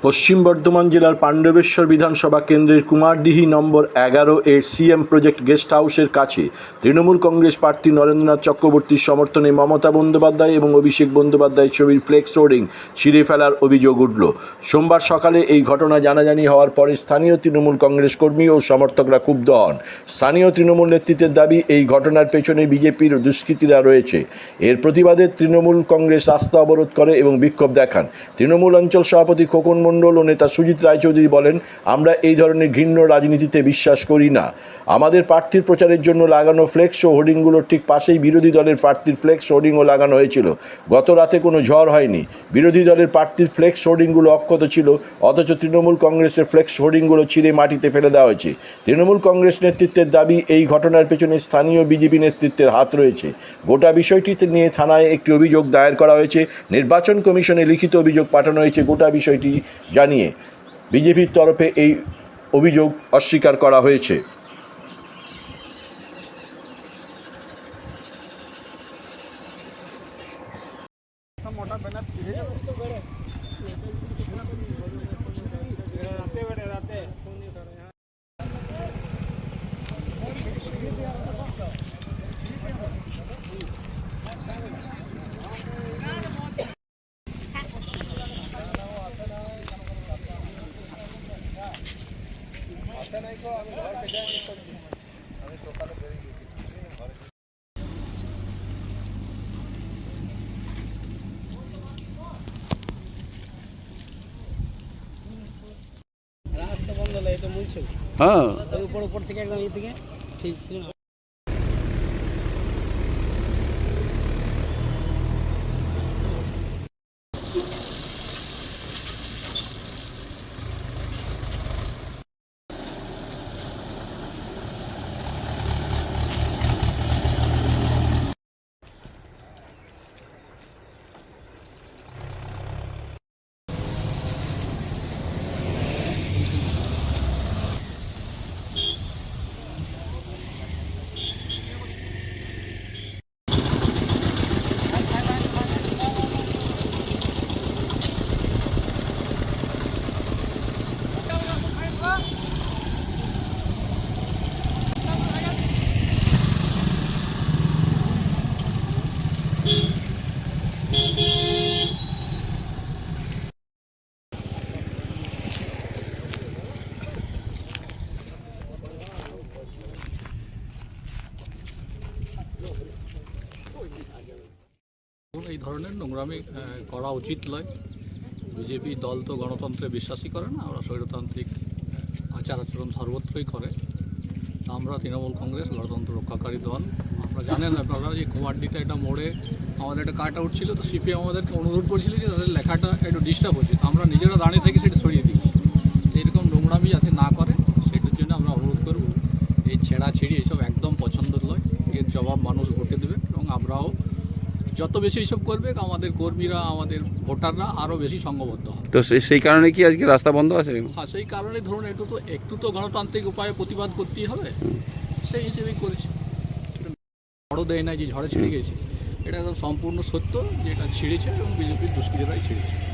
পশ্চিম বর্ধমান জেলার পাণ্ডবেশ্বর বিধানসভা কেন্দ্রের কুমারডিহি নম্বর 11 এর সিএম প্রজেক্ট গেস্ট হাউসের কাছে তৃণমূল কংগ্রেস প্রার্থী নরেন্দ্রনাথ চক্রবর্তীর সমর্থনে মমতা বন্দ্যোপাধ্যায় এবং অভিষেক বন্দ্যোপাধ্যায় ছবির ফ্লেক্স হোর্ডিং ছিঁড়ে ফেলার অভিযোগ উঠল। সোমবার সকালে এই ঘটনা জানাজানি হওয়ার পরে স্থানীয় তৃণমূল কংগ্রেস কর্মী ও সমর্থকরা ক্ষুব্ধ হন। স্থানীয় তৃণমূল নেতৃত্বের দাবি, এই ঘটনার পেছনে বিজেপির দুষ্কৃতীরা রয়েছে। এর প্রতিবাদে তৃণমূল কংগ্রেস রাস্তা অবরোধ করে এবং বিক্ষোভ দেখান। তৃণমূল অঞ্চল সভাপতি খোকন মণ্ডল ও নেতা সুজিত রায়চৌধুরী বলেন, আমরা এই ধরনের ঘৃণ্য রাজনীতিতে বিশ্বাস করি না। আমাদের প্রার্থীর প্রচারের জন্য লাগানো ফ্লেক্স ও হোর্ডিংগুলোর ঠিক পাশেই বিরোধী দলের প্রার্থীর ফ্লেক্স হোর্ডিংও লাগানো হয়েছিল। গত রাতে কোনো ঝড় হয়নি। বিরোধী দলের প্রার্থীর ফ্লেক্স হোর্ডিংগুলো অক্ষত ছিল, অথচ তৃণমূল কংগ্রেসের ফ্লেক্স হোর্ডিংগুলো ছিঁড়ে মাটিতে ফেলে দেওয়া হয়েছে। তৃণমূল কংগ্রেস নেতৃত্বের দাবি, এই ঘটনার পেছনে স্থানীয় বিজেপি নেতৃত্বের হাত রয়েছে। গোটা বিষয়টিতে নিয়ে থানায় একটি অভিযোগ দায়ের করা হয়েছে। নির্বাচন কমিশনে লিখিত অভিযোগ পাঠানো হয়েছে। গোটা বিষয়টি জানিয়ে বিজেপির তরফে এই অভিযোগ অস্বীকার করা হয়েছে। রাস্তা বন্ধ হলো, এটা বলছো? হ্যাঁ, উপর থেকে একদম এই থেকে ঠিক ছিল না। এই ধরনের নোংরামি করা উচিত নয়। বিজেপি দল তো গণতন্ত্রে বিশ্বাসই করে না, ওরা স্বৈরতান্ত্রিক আচার আচরণ সর্বত্রই করে। আমরা তৃণমূল কংগ্রেস গণতন্ত্র রক্ষাকারী দল। আমরা জানেন আপনারা যে কুমারডিতে একটা মোড়ে আমাদের একটা কাট আউট ছিল, তো সিপিএম আমাদেরকে অনুরোধ করেছিল যে তাদের লেখাটা একটু ডিস্টার্ব হচ্ছে, তো আমরা নিজেরা দাঁড়িয়ে থেকে সেটা সরিয়ে দিই। এরকম নোংরামি যাতে না করে সেটার জন্য আমরা অনুরোধ করব। এই ছেঁড়াছিঁড়ি এইসব একদম পছন্দ নয়। এর জবাব মানুষ ভোটে দেবে এবং আমরাও যত বেশি এইসব করবে আমাদের কর্মীরা, আমাদের ভোটাররা আরও বেশি সংঘবদ্ধ হবে। তো সেই কারণে কি আজকে রাস্তা বন্ধ আছে? হ্যাঁ, সেই কারণে ধরুন একটু তো গণতান্ত্রিক উপায়ে প্রতিবাদ করতেই হবে, সেই হিসেবেই করেছি। ঝড়ও দেয় নাই যে ঝড়ে ছিঁড়ে গেছে, এটা একদম সম্পূর্ণ সত্য যে এটা ছিঁড়েছে এবং বিজেপির দুষ্কৃতীরাই ছিঁড়েছে।